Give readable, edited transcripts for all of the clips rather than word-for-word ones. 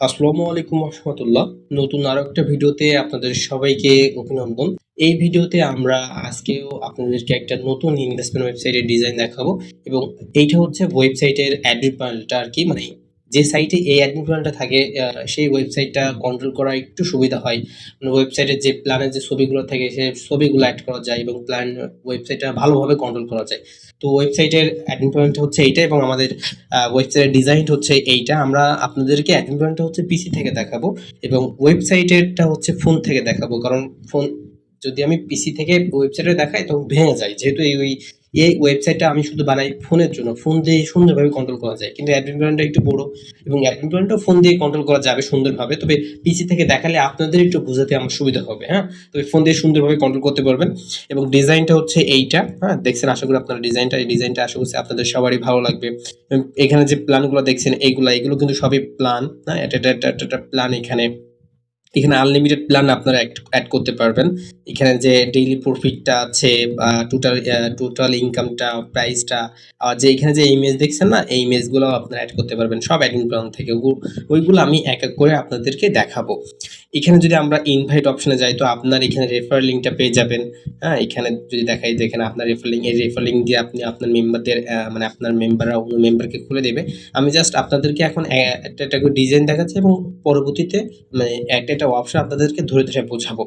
আসসালামু আলাইকুম রহমতুল্লাহ। নতুন আরো একটা ভিডিওতে আপনাদের সবাইকে অভিনন্দন। এই ভিডিওতে আমরা আজকেও আপনাদেরকে একটা নতুন ইনভেস্টমেন্ট ওয়েবসাইটের ডিজাইন দেখাবো এবং এইটা হচ্ছে ওয়েবসাইটের অ্যাডমিন প্যানেলটা আর কি, মানে যে সাইটে এই অ্যাডমিন প্যানেলটা থাকে সেই ওয়েবসাইটটা কন্ট্রোল করা একটু সুবিধা হয়। মানে ওয়েবসাইটের যে প্ল্যানের যে ছবিগুলো থাকে সেই ছবিগুলো অ্যাড করা যায় এবং প্ল্যান ওয়েবসাইটটা ভালোভাবে কন্ট্রোল করা যায়। তো ওয়েবসাইটের অ্যাডমিন প্যানেলটা হচ্ছে এইটা এবং আমাদের ওয়েবসাইটের ডিজাইন হচ্ছে এইটা। আমরা আপনাদেরকে অ্যাডমিন প্যানেলটা হচ্ছে পিসি থেকে দেখাবো এবং ওয়েবসাইটেরটা হচ্ছে ফোন থেকে দেখাবো, কারণ ফোন যদি আমি পিসি থেকে ওয়েবসাইটে দেখাই তখন ভেঙে যায়, যেহেতু এই ওয়েবসাইটটা আমি শুধু বানাই ফোনের জন্য, ফোন দিয়ে সুন্দরভাবে কন্ট্রোল করা যায়, কিন্তু অ্যাডমিন প্যানেলটা একটু বড় এবং অ্যাডমিন প্যানেলটাও ফোন দিয়ে কন্ট্রোল করা যাবে সুন্দরভাবে, তবে পিসি থেকে দেখালে আপনাদের একটু বোঝাতে আমার সুবিধা হবে। হ্যাঁ, তবে ফোন দিয়ে সুন্দরভাবে কন্ট্রোল করতে পারবেন এবং ডিজাইনটা হচ্ছে এইটা। হ্যাঁ, দেখছেন, আশা করি আপনারা এই ডিজাইনটা আশা করছি আপনাদের সবারই ভালো লাগবে। এখানে যে প্ল্যানগুলো দেখছেন এগুলো কিন্তু সবই প্ল্যান। হ্যাঁ, এটা প্ল্যান। এখানে আনলিমিটেড প্ল্যান আপনারা অ্যাড করতে পারবেন। এখানে যে ডেইলি প্রফিটটা আছে, টোটাল ইনকামটা, প্রাইসটা, আর যে এখানে যে ইমেজ দেখছেন না, এই ইমেজগুলো আপনারা অ্যাড করতে পারবেন সব অ্যাডমিন প্ল্যান থেকে। ওইগুলো আমি এক এক করে আপনাদেরকে দেখাবো। এখানে যদি আমরা ইনভাইট অপশনে যাই তো আপনার এখানে রেফার লিঙ্কটা পেয়ে যাবেন। হ্যাঁ, এখানে যদি দেখাই দেখেন আপনার রেফার লিঙ্ক দিয়ে আপনি আপনার মেম্বারদের মানে আপনার মেম্বাররা অন্য মেম্বারকে খুলে দেবে। আমি জাস্ট আপনাদেরকে এখন একটা করে ডিজাইন দেখাচ্ছি এবং পরবর্তীতে মানে একটা অপশন আপনাদেরকে ধরে ধরে বোঝাবো।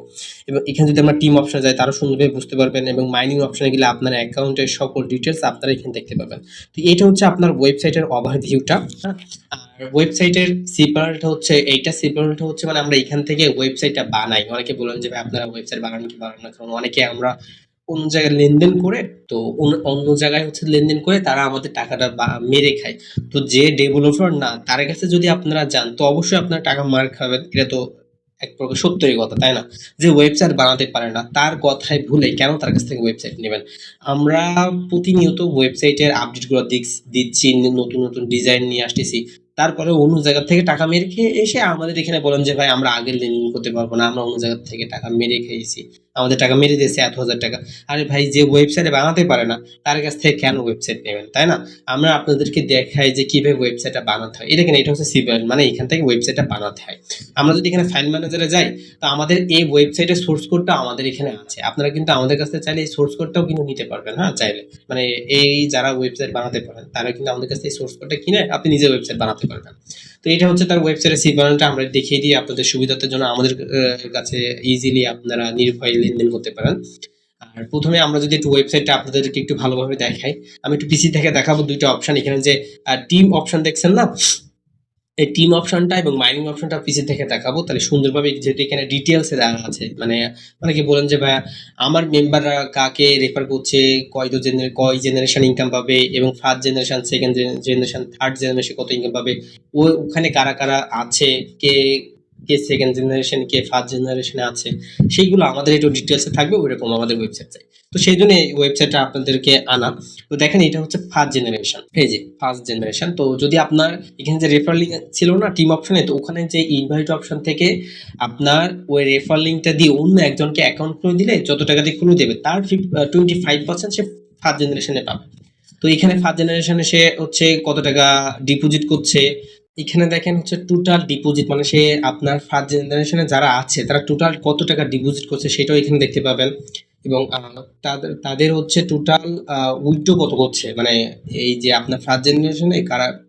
এবং এখানে যদি আমরা টিম অপশনে যাই তারও সুন্দরভাবে বুঝতে পারবেন এবং মাইনিং অপশনে গেলে আপনার অ্যাকাউন্টের সকল ডিটেলস আপনারা এখানে দেখতে পাবেন। তো এটা হচ্ছে আপনার ওয়েবসাইটের ওভারভিউটা। হ্যাঁ, আর ওয়েবসাইটের সিপারেটটা হচ্ছে এইটা। সিপারেটটা হচ্ছে মানে আমরা এখান থেকে ওয়েবসাইটটা বানাই। অনেকে বলেন যে ভাই আপনারা ওয়েবসাইট বানান কি বানান না, কারণ অনেকে আমরা অন্য জায়গায় লেনদেন করে, তো অন্য জায়গায় হচ্ছে লেনদেন করে তারা আমাদের টাকাটা মেরে খায়। তো যে ডেভেলপার না তার কাছে যদি আপনারা যান তো অবশ্যই আপনারা টাকা মার খাবেন, এটা তো এক প্রকার সত্যই কথা, তাই না? যে ওয়েবসাইট বানাতে পারে না তার কথায় ভুলে কেন তার কাছ থেকে ওয়েবসাইট নেবেন? আমরা প্রতিনিয়ত ওয়েবসাইটের আপডেটগুলো দিচ্ছি, নতুন নতুন ডিজাইন নিয়ে আসতেছি। তারপরে অন্য জায়গা থেকে টাকা মেরে খেয়ে এসে আমাদের এখানে বলেন যে ভাই আমরা আগের লেনদেন করতে পারবো না, আমরা অন্য জায়গা থেকে টাকা মেরে খেয়েছি, আমাদের টাকা মেরে দিয়েছে 1,000 টাকা। আরে ভাই, যে ওয়েবসাইটে বানাতে পারে না তার কাছ থেকে কেন ওয়েবসাইট নেবেন, তাই না? আমরা আপনাদেরকে দেখাই যে কিভাবে ওয়েবসাইটটা বানাতে হয়। এটা কেন, এটা হচ্ছে সিভিল, মানে এখান থেকে ওয়েবসাইটটা বানাতে হয়। আমরা যদি এখানে ফাইল ম্যানেজারে যাই তো আমাদের এই ওয়েবসাইটের সোর্স কোডটা আমাদের এখানে আছে। আপনারা কিন্তু আমাদের কাছ থেকে চাইলে এই সোর্স কোডটাও কিন্তু নিতে পারবেন। হ্যাঁ, চাইলে মানে এই যারা ওয়েবসাইট বানাতে পারেন তারা কিন্তু আমাদের কাছ থেকে সোর্স কোডটা কিনে আপনি নিজে ওয়েবসাইট বানাতে পারবেন। তো এটা হচ্ছে তার ওয়েবসাইটের সিপারেটটা আমরা দেখিয়ে দিই আপনাদের সুবিধার জন্য, আমাদের কাছে ইজিলি আপনারা নির্ভয়ে লেনদেন করতে পারেন। আর প্রথমে আমরা যদি একটু ওয়েবসাইটটা আপনাদেরকে একটু ভালোভাবে দেখাই, আমি একটু পিসি থেকে দেখাবো দুইটা অপশন। এখানে যে টিম অপশন দেখছেন না, এই টিম অপশনটা এবং মাইনিং অপশনটা পিসি থেকে দেখাবো, তাহলে সুন্দরভাবে, যেহেতু এখানে ডিটেলসে দেওয়া আছে। মানে অনেকে বলেন যে ভাইয়া আমার মেম্বাররা কাকে রেফার করছে, কয় জেনারেশন ইনকাম পাবে এবং first generation, second generation, third generation কত ইনকাম পাবে, ওখানে কারা কারা আছে, কে কে সেকেন্ড জেনারেশন, কে ফার্স্ট জেনারেশনে আছে, সেইগুলো আমাদের একটু ডিটেলসে থাকবে ওইরকম আমাদের ওয়েবসাইট চাই। তো সেই জন্য এই ওয়েবসাইটটা আপনাদেরকে আনা। তো দেখেন এটা হচ্ছে ফার্স্ট জেনারেশন, এই যে ফার্স্ট জেনারেশন। তো যদি আপনার এখানে যে রেফার লিঙ্ক ছিল না টিম অপশনে, তো ওখানে যে ইনভাইট অপশন থেকে আপনার ওই রেফার লিঙ্কটা দিয়ে অন্য একজনকে অ্যাকাউন্ট খুলে দিলে যত টাকা দিয়ে খুলে দেবে তার 25% সে ফার্স্ট জেনারেশনে পাবে। তো এখানে ফার্স্ট জেনারেশনে সে হচ্ছে কত টাকা ডিপোজিট করছে, এখানে দেখেন হচ্ছে টোটাল ডিপোজিট, মানে সে আপনার ফার্স্ট জেনারেশনে যারা আছে তারা টোটাল কত টাকা ডিপোজিট করছে সেটাও এখানে দেখতে পাবেন। এবং তাদের তাদের হচ্ছে টোটাল উইথড্র কত করছে, মানে এই যে আপনার ফার্স্ট জেনারেশনে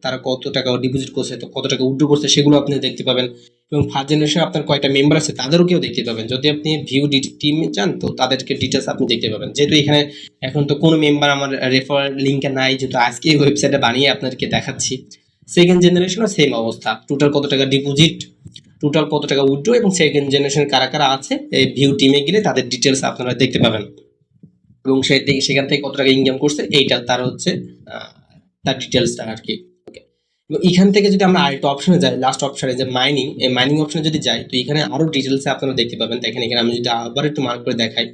তারা কত টাকা ডিপোজিট করছে, তো কত টাকা উইথড্র করছে সেগুলো আপনি দেখতে পাবেন। এবং ফার্স্ট জেনারেশনে আপনার কয়টা মেম্বার আছে তাদেরও কেউ দেখতে পাবেন। যদি আপনি ভিউ টিম চান তো তাদেরকে ডিটেলস আপনি দেখতে পাবেন। যেহেতু এখানে এখন তো কোনো মেম্বার আমার রেফার লিঙ্কে নাই, যেহেতু আজকে এই ওয়েবসাইটে বানিয়ে আপনাদেরকে দেখাচ্ছি। সেকেন্ড জেনারেশনও সেম অবস্থা, টোটাল কত টাকা ডিপোজিট, টোটাল কত টাকা উইথড্র এবং সেকেন্ড জেনারেশন কারা কারা আছে এই ভিউ টিমে গেলে তাদের ডিটেলস আপনারা দেখতে পাবেন। এবং সেখান থেকে কত টাকা ইনকাম করছে এইটা তার হচ্ছে তার ডিটেলসটা আর কি। ওকে, এবং এখান থেকে যদি আমরা আরেকটা অপশনে যাই, লাস্ট অপশনে যে মাইনিং, এই মাইনিং অপশনে যদি যাই তো এখানে আরো ডিটেলসে আপনারা দেখতে পাবেন। দেখেন এখানে আমি যদি আবার একটু মার্ক করে দেখাই,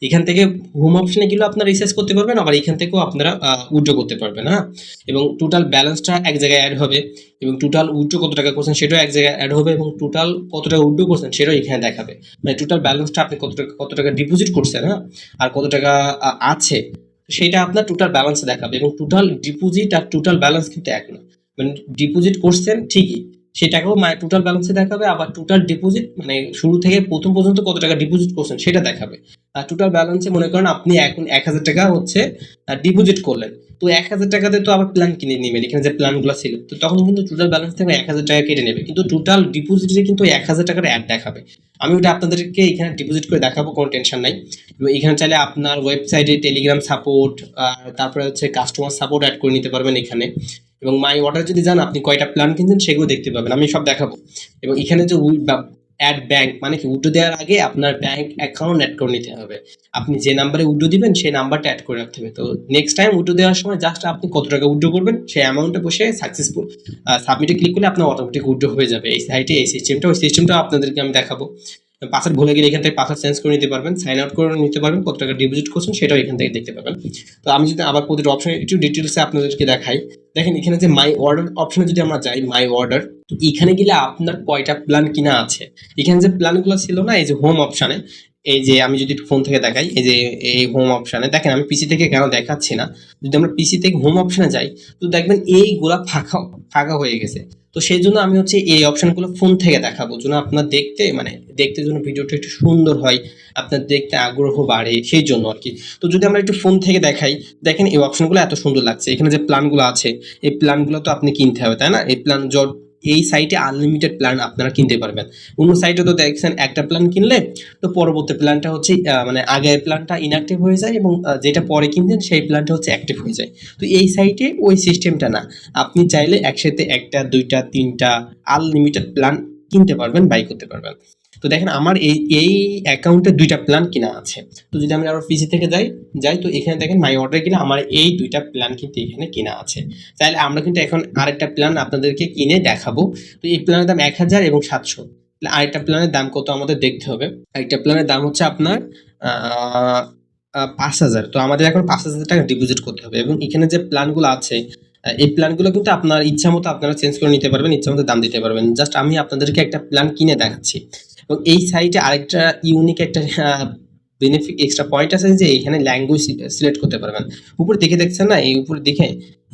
এখান থেকে হোম অপশনে গেলেও আপনারা রিসার্চ করতে পারবেন, আবার এখান থেকেও আপনারা উইথড্র করতে পারবেন। হ্যাঁ, এবং টোটাল ব্যালেন্সটা এক জায়গায় অ্যাড হবে এবং টোটাল উইথড্র কত টাকা করছেন সেটাও এক জায়গায় অ্যাড হবে এবং টোটাল কত টাকা উইথড্র করছেন সেটাও এখানে দেখাবে। মানে টোটাল ব্যালেন্সটা আপনি কত টাকা ডিপোজিট করছেন, হ্যাঁ, আর কত টাকা আছে সেটা আপনার টোটাল ব্যালেন্সে দেখাবে। এবং টোটাল ডিপোজিট আর টোটাল ব্যালেন্স কিন্তু এক না, মানে ডিপোজিট করছেন ঠিকই, সেই টাকাও টোটাল ব্যালেন্সে দেখাবে, আবার টোটাল ডিপোজিট মানে শুরু থেকে প্রথম পর্যন্ত কত টাকা ডিপোজিট করছেন সেটা দেখাবে। আর টোটাল ব্যালেন্সে মনে করেন আপনি এখন 1000 টাকা হচ্ছে ডিপোজিট করলেন, তো 1000 টাকাতে তো আবার প্ল্যান কিনে নেবেন, এখানে যে প্ল্যানগুলো ছিল, তো তখন কিন্তু টোটাল ব্যালেন্স থেকে 1000 টাকা কেটে নেবে, কিন্তু টোটাল ডিপোজিটে কিন্তু 1000 টাকার অ্যাড দেখাবে। আমি ওটা আপনাদেরকে এখানে ডিপোজিট করে দেখাবো, কোনো টেনশন নাই। এবং এখানে চাইলে আপনার ওয়েবসাইটে টেলিগ্রাম সাপোর্ট, তারপরে হচ্ছে কাস্টমার সাপোর্ট অ্যাড করে নিতে পারবেন এখানে। এবং মাই অর্ডার যদি যান, আপনি কয়টা প্ল্যান কিনছেন সেগুলো দেখতে পাবেন, আমি সব দেখাবো। এবং এখানে যে অ্যাড ব্যাংক মানে কি, উইথড্র দেওয়ার আগে আপনার ব্যাংক অ্যাকাউন্ট অ্যাড করে নিতে হবে। আপনি যে নাম্বারে উইথড্র দিবেন সেই নাম্বারটা অ্যাড করে রাখতে হবে। তো নেক্সট টাইম উইথড্র দেওয়ার সময় জাস্ট আপনি কত টাকা উইথড্র করবেন সেই অ্যামাউন্টে বসে সাকসেসফুল সাবমিটে ক্লিক করলে আপনার অটোমেটিক উইথড্র হয়ে যাবে। এই সাইটে এই সিস্টেমটা, ওই সিস্টেমটা আপনাদেরকে আমি দেখাবো। পাসওয়ার্ড ভুলে গেলে এখান থেকে পাসওয়ার্ড চেঞ্জ করে নিতে পারবেন, সাইন আউট করে নিতে পারবেন, কত টাকা ডিপোজিট করছেন সেটাও এখান থেকে দেখতে পাবেন। তো আমি যদি আবার প্রতিটা অপশনে একটু ডিটেলসে আপনাদেরকে দেখাই, দেখেন এখানে যে মাই অর্ডার অপশনে যদি আমরা যাই, মাই অর্ডার, তো এখানে গেলে আপনার কয়টা প্ল্যান কিনা আছে, এখানে যে প্ল্যানগুলো ছিল না, এই যে হোম অপশনে, এই যে আমি যদি ফোন থেকে দেখাই, এই যে এই হোম অপশনে দেখেন, আমি পিসি থেকে কেন দেখাচ্ছি না, যদি আমরা পিসি থেকে হোম অপশনে যাই তো দেখবেন এইগুলা ফাঁকা ফাঁকা হয়ে গেছে। তো সেই জন্য আমি হচ্ছে এই অপশনগুলো ফোন থেকে দেখাবো, যেন আপনার দেখতে মানে দেখতে যেন ভিডিওটা একটু সুন্দর হয়, আপনার দেখতে আগ্রহ বাড়ে, সেই জন্য আর কি। তো যদি আমরা একটু ফোন থেকে দেখাই, দেখেন এই অপশনগুলো এত সুন্দর লাগছে, এখানে যে প্ল্যানগুলো আছে এই প্ল্যানগুলো তো আপনি কিনতে হবে, তাই না? এই প্ল্যান এই সাইটে আনলিমিটেড প্ল্যান আপনারা কিনতে পারবেন। অন্য সাইটে তো দেখছেন একটা প্ল্যান কিনলে তো পরবর্তী প্ল্যানটা হচ্ছে মানে আগের প্ল্যানটা ইনঅ্যাক্টিভ হয়ে যায়, এবং যেটা পরে কিনছেন সেই প্ল্যানটা হচ্ছে অ্যাক্টিভ হয়ে যায়। তো এই সাইটে ওই সিস্টেমটা না, আপনি চাইলে একসাথে একটা দুইটা তিনটা আনলিমিটেড প্ল্যান কিনতে পারবেন, বাই করতে পারবেন। তো দেখেন আমার এই অ্যাকাউন্টে দুইটা প্ল্যান কিনা আছে। তো যদি আমি আবার পিসি থেকে যাই তো এখানে দেখেন মাই অর্ডার কিনা আমার এই দুইটা প্ল্যান কিন্তু এখানে কিনা আছে। চাইলে আমরা কিন্তু এখন আরেকটা প্ল্যান আপনাদেরকে কিনে দেখাবো। তো এই প্ল্যানের দাম 1000 এবং 700। আরেকটা প্ল্যানের দাম কত আমাদের দেখতে হবে। আরেকটা প্ল্যানের দাম হচ্ছে আপনার 5000। তো আমাদের এখন 5000 টাকা ডিপোজিট করতে হবে, এবং এখানে যে প্ল্যানগুলো আছে এই প্ল্যানগুলো কিন্তু আপনার ইচ্ছা মতো আপনারা চেঞ্জ করে নিতে পারবেন, ইচ্ছা মতো দাম দিতে পারবেন। জাস্ট আমি আপনাদেরকে একটা প্ল্যান কিনে দেখাচ্ছি। এবং এই সাইটে আরেকটা ইউনিক একটা বেনিফিট এক্সট্রা পয়েন্ট আছে যে এখানে ল্যাঙ্গুয়েজ সিলেক্ট করতে পারবেন। উপরে দেখে দেখছেন না, এই উপরে দেখে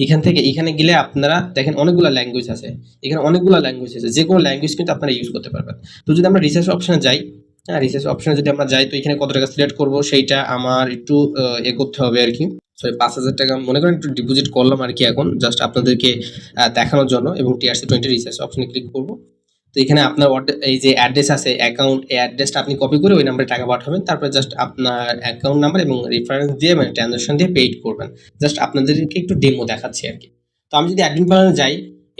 এখান থেকে এখানে গেলে আপনারা দেখেন অনেকগুলো ল্যাঙ্গুয়েজ আছে, এখানে অনেকগুলো ল্যাঙ্গুয়েজ আছে, যে কোনো ল্যাঙ্গুয়েজ কিন্তু আপনারা ইউজ করতে পারবেন। তো যদি আমরা রিসার্চ অপশনে যাই, হ্যাঁ রিসার্চ অপশনে যদি আমরা যাই তো এখানে কত টাকা সিলেক্ট করব সেইটা আমার একটু করতে হবে আর কি। সরি 5000 টাকা মনে করেন একটু ডিপোজিট করলাম আর কি, এখন জাস্ট আপনাদেরকে দেখানোর জন্য। এবং TRC20 রিসার্চ অপশনে ক্লিক করব। তো এখানে আপনার এই যে অ্যাড্রেস আছে অ্যাকাউন্ট, এই অ্যাড্রেসটা আপনি কপি করে ওই নাম্বারে টাকা পাঠাবেন, তারপরে জাস্ট আপনার অ্যাকাউন্ট নাম্বার এবং রেফারেন্স দিয়ে মানে ট্রানজাকশন দিয়ে পেইড করবেন। জাস্ট আপনাদেরকে একটু ডেমো দেখাচ্ছি আর কি। তো আমি যদি অ্যাডমিন প্যানেলে যাই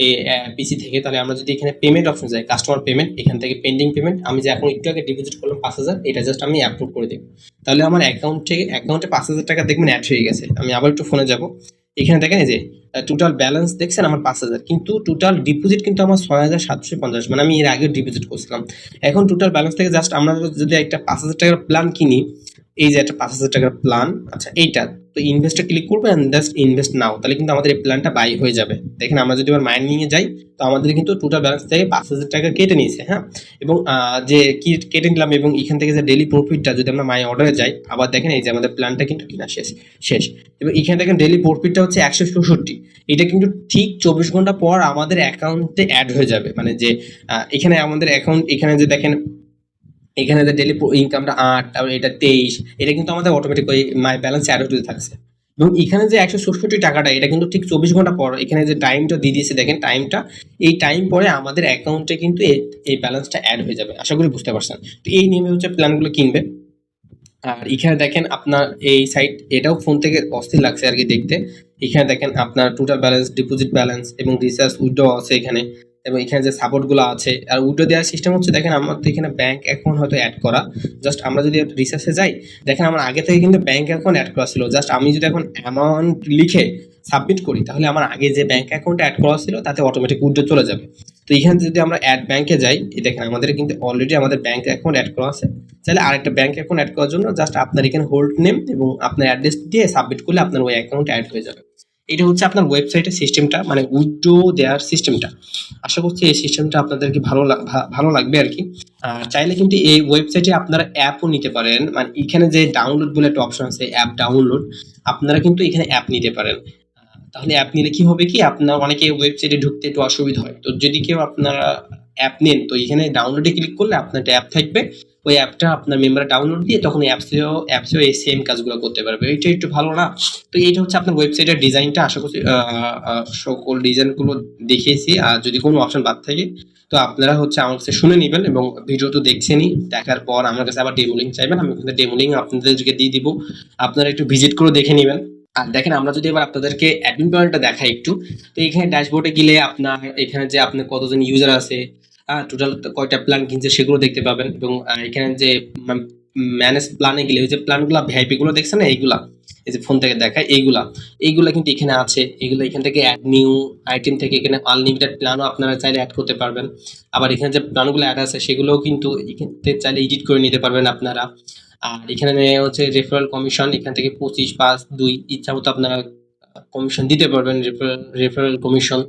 এই পিসি থেকে, তাহলে আমরা যদি এখানে পেমেন্ট অপশন যাই, কাস্টমার পেমেন্ট, এখান থেকে পেন্ডিং পেমেন্ট, আমি যে এখন একটু আগে ডিপোজিট করলাম 5000, এটা জাস্ট আমি অ্যাপ্রুভ করে দেব। তাহলে আমার অ্যাকাউন্টে 5000 টাকা দেখবেন অ্যাড হয়ে গেছে। আমি আবার একটু ফোনে যাব, এখানে দেখেন এই যে টোটাল ব্যালেন্স দেখছেন আমার 5000, কিন্তু টোটাল ডিপোজিট কিন্তু আমার 6750, মানে আমি এর আগে ডিপোজিট করছিলাম। এখন টোটাল ব্যালেন্স থেকে জাস্ট আমরা যদি একটা 5000 টাকার প্ল্যান কিনি, এই যে একটা 5000 টাকার প্ল্যান, আচ্ছা এইটা, তো ইনভেস্টে ক্লিক করবো এন্ড জাস্ট ইনভেস্ট নাও, তাহলে কিন্তু আমাদের এই প্ল্যানটা বাই হয়ে যাবে। দেখেন আমরা যদি আবার মাইনিং এ যাই তো আমাদের কিন্তু টোটাল ব্যালেন্স থেকে 5000 টাকা কেটে নিয়েছে, হ্যাঁ। এবং যে কি কেটে নিলাম, এবং এখান থেকে যে ডেইলি প্রফিটটা যদি আমরা মাই অর্ডারে যাই, আবার দেখেন এই যে আমাদের প্ল্যানটা কিন্তু কিনা শেষ। এবং এখানে দেখেন ডেইলি প্রফিটটা হচ্ছে 164। এটা কিন্তু ঠিক 24 ঘন্টা পর আমাদের অ্যাকাউন্টে অ্যাড হয়ে যাবে, মানে যে এখানে আমাদের অ্যাকাউন্ট, এখানে যে দেখেন এখানে যে ডেইলি ইনকামটা 8, তারপর এটা 23, এটা কিন্তু আমাদের অটোমেটিক ওই মাই ব্যালেন্স অ্যাড হতে থাকছে। এবং এখানে যে 164 টাকাটা, এটা কিন্তু ঠিক 24 ঘন্টা পর এখানে যে টাইমটা দিয়ে দিয়েছে দেখেন টাইমটা, এই টাইম পরে আমাদের অ্যাকাউন্টে কিন্তু এই ব্যালেন্সটা অ্যাড হয়ে যাবে। আশা করি বুঝতে পারছেন। তো এই নিয়মে হচ্ছে প্ল্যানগুলো কিনবে। আর এখানে দেখেন আপনার এই সাইট, এটাও ফোন থেকে অস্থির লাগছে আর কি দেখতে। এখানে দেখেন আপনার টোটাল ব্যালেন্স, ডিপোজিট ব্যালেন্স এবং রিচার্জ উইথড্র আছে এখানে, এবং এখানে যে সাপোর্টগুলো আছে। আর উইথড্র দেওয়ার সিস্টেম হচ্ছে দেখেন আমার তো এখানে ব্যাংক অ্যাকাউন্ট হয়তো অ্যাড করা, জাস্ট আমরা যদি রিসার্চে যাই দেখেন আমার আগে থেকে কিন্তু ব্যাংক অ্যাকাউন্ট অ্যাড করা ছিল। জাস্ট আমি যদি এখন অ্যামাউন্ট লিখে সাবমিট করি তাহলে আমার আগে যে ব্যাংক অ্যাকাউন্ট অ্যাড করা ছিল তাতে অটোমেটিক উইথড্র চলে যাবে। তো এখানে যদি আমরা অ্যাড ব্যাংকে যাই, দেখেন আমাদের কিন্তু অলরেডি আমাদের ব্যাংক অ্যাকাউন্ট অ্যাড করা আছে। চাইলে আরেকটা ব্যাংক অ্যাকাউন্ট অ্যাড করার জন্য জাস্ট আপনার এখানে হোল্ড নেম এবং আপনার অ্যাড্রেস দিয়ে সাবমিট করলে আপনার ওই অ্যাকাউন্ট অ্যাড হয়ে যাবে। এটা হচ্ছে আপনার ওয়েবসাইটের সিস্টেমটা, মানে উইথড্র দেওয়ার সিস্টেমটা। আশা করছি এই সিস্টেমটা আপনাদেরকে ভালো লাগবে আর কি। আর চাইলে কিন্তু এই ওয়েবসাইটে আপনারা অ্যাপও নিতে পারেন, মানে এখানে যে ডাউনলোড বলে একটা অপশন আছে, অ্যাপ ডাউনলোড, আপনারা কিন্তু এখানে অ্যাপ নিতে পারেন। তাহলে অ্যাপ নিলে কি হবে কি, আপনার অনেকে ওয়েবসাইটে ঢুকতে একটু অসুবিধা হয়। তো যদি কেউ আপনারা অ্যাপ নেন, তো এখানে ডাউনলোডে ক্লিক করলে আপনার একটা অ্যাপ থাকবে, ওই অ্যাপটা আপনার মেম্বার ডাউনলোড দিয়ে তখন অ্যাপসেও এই সেম কাজগুলো করতে পারবে। এটা একটু ভালো না? তো এইটা হচ্ছে আপনার ওয়েবসাইটের ডিজাইনটা। আশা করছি সকল ডিজাইনগুলো দেখিয়েছি। আর যদি কোনো অপশন বাদ থাকে তো আপনারা হচ্ছে আমার কাছে শুনে নেবেন, এবং ভিডিও তো দেখছেনই, দেখার পর আমার কাছে আবার ডেমো লিঙ্ক চাইবেন, আমি ওখানে ডেমো লিঙ্ক আপনাদেরকে দিয়ে দিব, আপনারা একটু ভিজিট করে দেখে নেবেন। আর দেখেন, আমরা যদি এবার আপনাদেরকে অ্যাডমিন প্যানেলটা দেখাই একটু, তো এখানে ড্যাশবোর্ডে গেলে আপনার এখানে যে আপনার কতজন ইউজার আছে, টোটাল কয়টা প্ল্যান কিনছে সেগুলো দেখতে পাবেন। এবং এখানে যে ম্যানেজ প্ল্যানে গেলে ওই যে প্ল্যানগুলো ভিআইপি গুলো দেখছেন না, এইগুলা এই যে ফোন থেকে দেখায় এইগুলা কিন্তু এখানে আছে। এগুলো এখান থেকে অ্যাড নিউ আইটেম থেকে এখানে আনলিমিটেড প্ল্যানও আপনারা চাইলে অ্যাড করতে পারবেন। আবার এখানে যে প্ল্যানগুলো অ্যাড আছে সেগুলোও কিন্তু এখান থেকে চাইলে এডিট করে নিতে পারবেন আপনারা। আর এখানে হচ্ছে রেফারেল কমিশন, এখান থেকে 25, 5, 2 ইচ্ছা মতো আপনারা কমিশন দিতে পারবেন, রেফারেল কমিশন।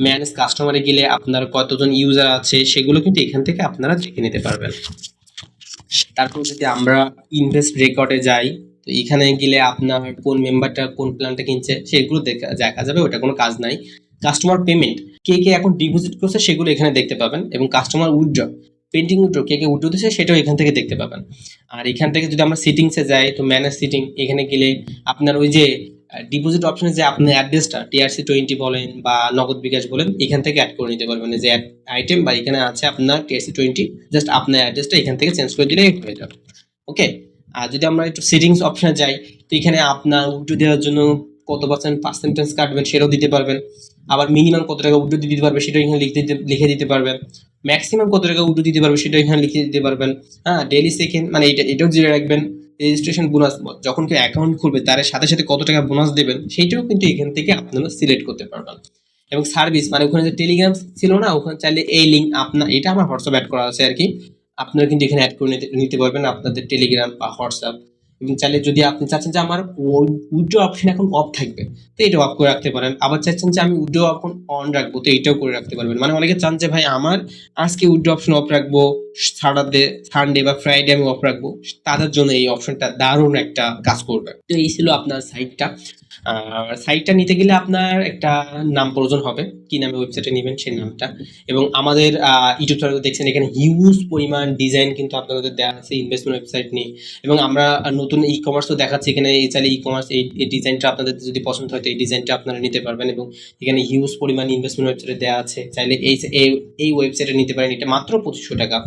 ম্যানেজ কাস্টমারে গেলে আপনার কতজন ইউজার আছে সেগুলো কিন্তু এখান থেকে আপনারা দেখে নিতে পারবেন। তারপর যদি আমরা ইনভেস্ট রেকর্ডে যাই, তো এখানে গেলে আপনার কোন মেম্বারটা কোন প্ল্যানটা কিনছে সেগুলো দেখা যাবে, ওটা কোনো কাজ নাই। কাস্টমার পেমেন্ট, কে কে এখন ডিপোজিট করছে সেগুলো এখানে দেখতে পাবেন, এবং কাস্টমার উইথড্র, পেন্ডিং উইথড্র, কে কে উইথড্র দিচ্ছে সেটাও এখান থেকে দেখতে পাবেন। আর এখান থেকে যদি আমরা সেটিংসে যাই, তো ম্যানেজ সিটিং, এখানে গেলে আপনার ওই যে ডিপোজিট অপশনে যে আপনার অ্যাড্রেসটা TRC20 বলেন বা নগদ বিকাশ বলেন, এখান থেকে অ্যাড করে নিতে পারবেন। যে আইটেম বা এখানে আছে আপনার TRC20, জাস্ট আপনার অ্যাড্রেসটা এখান থেকে চেঞ্জ করে দিলেই হয়ে যাবে। ওকে। আর যদি আমরা একটু সেটিংস অপশনে যাই, তো এখানে আপনার উইথড্র দেওয়ার জন্য কত পার্সেন্টেজ কাটবেন সেটাও দিতে পারবেন। আবার মিনিমাম কত টাকা উইথড্র দিতে পারবে সেটাও এখানে লিখে দিতে পারবেন। ম্যাক্সিমাম কত টাকা উইথড্র দিতে পারবে সেটাও এখানে লিখে দিতে পারবেন। হ্যাঁ, ডেইলি সেকেন্ড মানে এটাও জেনে রাখবেন। রেজিস্ট্রেশন বোনাস, যখন কেউ অ্যাকাউন্ট খুলবে তার সাথে সাথে কত টাকা বোনাস দেবেন সেইটাও কিন্তু এখান থেকে আপনারা সিলেক্ট করতে পারবেন। এবং সার্ভিস, মানে ওখানে যে টেলিগ্রাম ছিল না, ওখানে চাইলে এই লিঙ্ক আপনার, এটা আমার হোয়াটসঅ্যাপ অ্যাড করা আছে আর কি, আপনারা কিন্তু এখানে অ্যাড করে নিতে পারবেন আপনাদের টেলিগ্রাম বা হোয়াটসঅ্যাপ। এবং চাইলে যদি আপনি চাচ্ছেন যে আমার উইথড্র অপশন এখন অফ থাকবে, তো এটা অফ করে রাখতে পারেন। আবার চাচ্ছেন যে আমি উইথড্র এখন অন রাখবো, তো এটাও করে রাখতে পারবেন। মানে অনেকে চান যে ভাই আমার আজকে উইথড্র অপশন অফ রাখবো, সানডে বা ফ্রাইডে আমি অফ রাখবো, তাদের জন্য এই অপশনটা দারুণ একটা কাজ করবে। তো এই ছিল আপনার সাইটটা। সাইটটা নিতে গেলে আপনার একটা নাম প্রয়োজন হবে, কি নামে ওয়েবসাইটে নেবেন সেই নামটা। এবং আমাদের ইউটিউব চ্যানেল দেখছেন, এখানে হিউজ পরিমাণ ডিজাইন কিন্তু আপনাদের দেওয়া আছে ইনভেস্টমেন্ট ওয়েবসাইট নিয়ে। এবং আমরা নতুন ই কমার্সও দেখাচ্ছি এখানে, চাইলে ই কমার্স এই ডিজাইনটা আপনাদের যদি পছন্দ হয় তো এই ডিজাইনটা আপনারা নিতে পারবেন। এবং এখানে হিউজ পরিমাণ ইনভেস্টমেন্ট ওয়েবসাইটে দেওয়া আছে, চাইলে এই ওয়েবসাইটে নিতে পারেন। এটা মাত্র 2500 টাকা।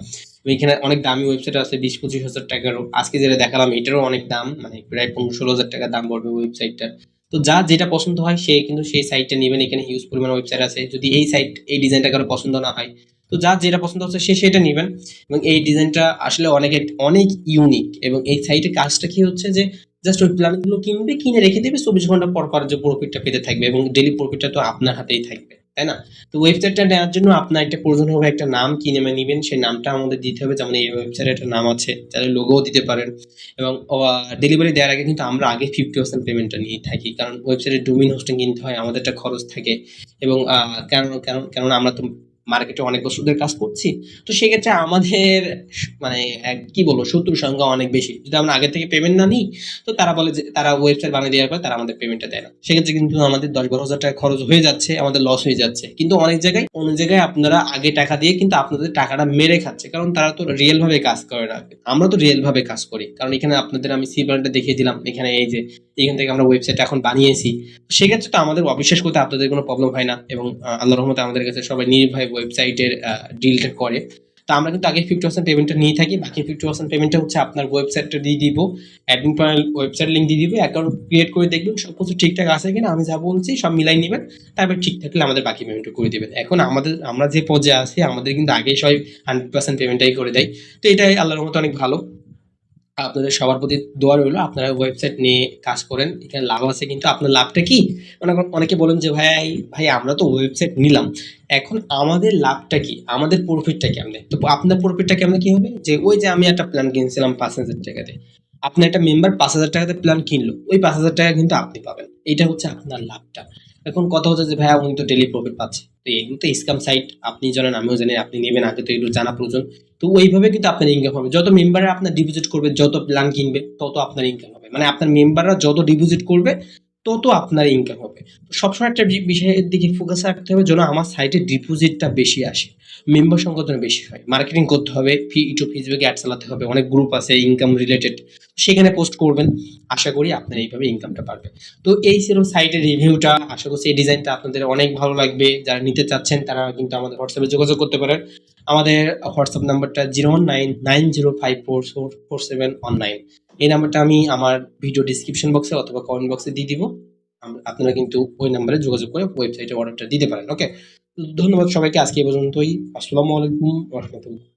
এখানে অনেক দামি ওয়েবসাইট আছে 20-25 হাজার টাকারও, আজকে যেটা দেখালাম এটারও অনেক দাম, মানে প্রায় 15-16 হাজার টাকা দাম পড়বে ওয়েবসাইটটা। তো যা যেটা পছন্দ হয় সে কিন্তু সেই সাইটটা নেবেন। এখানে হিউজ পরিমাণ ওয়েবসাইট আছে, যদি এই ডিজাইনটা কারো পছন্দ না হয় তো যা যেটা পছন্দ হচ্ছে সে সেটা নেবেন। এবং এই ডিজাইনটা আসলে অনেক ইউনিক। এবং এই সাইটের কাজটা কি হচ্ছে যে জাস্ট ওই প্ল্যানগুলো কিনবে, কিনে রেখে দেবে, 24 ঘন্টা পর পর যে প্রফিটটা পেতে থাকবে, এবং ডেলি প্রফিটটা তো আপনার হাতেই থাকবে, তাই না? তো ওয়েবসাইটটা নেওয়ার জন্য আপনার একটা প্রয়োজন হবে, একটা নাম কি নামে নেবেন সেই নামটা আমাদের দিতে হবে। যেমন এই ওয়েবসাইটে একটা নাম আছে, তাহলে লোগোও দিতে পারেন। এবং ডেলিভারি দেওয়ার আগে কিন্তু আমরা আগে 50% পেমেন্টটা নিয়ে থাকি, কারণ ওয়েবসাইটে ডোমেইন হোস্টিং কিনতে হয়, আমাদের একটা খরচ থাকে। এবং কেননা আমরা তো মার্কেটে অনেক বছর ধরে কাজ করছি, তো সেক্ষেত্রে আমাদের মানে কি বলবো, শত্রুর সংখ্যা অনেক বেশি। যদি আমরা আগে থেকে পেমেন্ট না নিই তো তারা বলে যে তারা ওয়েবসাইট বানিয়ে দেওয়ার পর তারা আমাদের পেমেন্টটা দেয় না, সেক্ষেত্রে কিন্তু আমাদের 10-12 হাজার টাকা খরচ হয়ে যাচ্ছে, আমাদের লস হয়ে যাচ্ছে। কিন্তু অনেক জায়গায় আপনারা আগে টাকা দিয়ে কিন্তু আপনাদের টাকাটা মেরে খাচ্ছে, কারণ তারা তো রিয়েল ভাবে কাজ করে না। আমরা তো রিয়েল ভাবে কাজ করি, কারণ এখানে আপনাদের আমি সি প্ল্যানটা দেখিয়ে দিলাম, এখানে এই যে এখান থেকে আমরা ওয়েবসাইট এখন বানিয়েছি, সেক্ষেত্রে তো আমাদের অবিশ্বাস করতে আপনাদের কোনো প্রবলেম হয় না। এবং আল্লাহর রহমতে আমাদের কাছে সবাই নির্ভয়ে ওয়েবসাইটের ডিলটা করে। তো আমরা কিন্তু আগে 50% পেমেন্টটা নিয়ে থাকি, বাকি 50% পেমেন্টটা হচ্ছে আপনার ওয়েবসাইটটা দিয়ে দিব, অ্যাডমিন প্যানেল ওয়েবসাইট লিঙ্ক দিয়ে দিব, অ্যাকাউন্ট ক্রিয়েট করে দেখবেন সব কিছু ঠিকঠাক আছে কিনা, আমি যা বলছি সব মিলাই নেবেন, তারপর ঠিক থাকলে আমাদের বাকি পেমেন্টটা করে দিবেন। এখন আমরা যে পর্যায়ে আছি আমাদের কিন্তু আগে সবাই 100% পেমেন্টটাই করে দেয়। তো এটাই আল্লাহর রহমতে অনেক ভালো। আপনাদের সবার প্রতি দোয়া রইল, আপনারা ওয়েবসাইট নিয়ে কাজ করেন, এখানে লাভ আছে। কিন্তু আপনার লাভটা কি, মানে অনেকে বলেন যে ভাই আমরা তো ওয়েবসাইট নিলাম, এখন আমাদের লাভটা কি, আমাদের প্রফিটটা কেমনে? তো আপনার প্রফিটটা কেমনে কি হবে, যে ওই যে আমি একটা প্ল্যান কিনছিলাম 5,000 টাকাতে, আপনার একটা মেম্বার 5,000 টাকাতে প্ল্যান কিনলো, ওই 5,000 টাকা কিন্তু আপনি পাবেন, এটা হচ্ছে আপনার লাভটা। এখন কথা হচ্ছে যে ভাইয়া উনি তো ডেলি প্রফিট পাচ্ছে, তো এগুলো তো স্ক্যাম সাইট, আপনি জানেন আমিও জানি, আপনি নেবেন আগে তো এগুলো জানা প্রয়োজন। তো ওইভাবে কিন্তু আপনার ইনকাম হবে, যত মেম্বাররা আপনার ডিপোজিট করবে, যত প্ল্যান কিনবে, তত আপনার ইনকাম হবে। মানে আপনার মেম্বাররা যত ডিপোজিট করবে তত আপনার ইনকাম হবে। তো সবসময় একটা বিষয়ের দিকে ফোকাস রাখতে হবে যেন আমার সাইটে ডিপোজিটটা বেশি আসে, মেম্বার সংখ্যা যেন বেশি হয়, মার্কেটিং করতে হবে, ইউটিউব ফেসবুকে অ্যাড চালাতে হবে, অনেক গ্রুপ আছে ইনকাম রিলেটেড, সেখানে পোস্ট করবেন। আশা করি আপনার এইভাবে ইনকামটা বাড়বে। তো এই ছিল সাইটের রিভিউটা। আশা করছি এই ডিজাইনটা আপনাদের অনেক ভালো লাগবে। যারা নিতে চাচ্ছেন তারা কিন্তু আমাদের হোয়াটসঅ্যাপে যোগাযোগ করতে পারেন। আমাদের হোয়াটসঅ্যাপ নাম্বারটা 01990544719। এই নাম্বারটা আমি আমার ভিডিও ডিসক্রিপশন বক্সে অথবা কমেন্ট বক্সে দিয়ে দিব। আপনারা কিন্তু ওই নাম্বারে যোগাযোগ করে ওয়েবসাইটে অর্ডারটা দিতে পারেন। ওকে, ধন্যবাদ সবাইকে। আজকে এই পর্যন্তই। আসসালামু আলাইকুম রহমতুল্লাহ।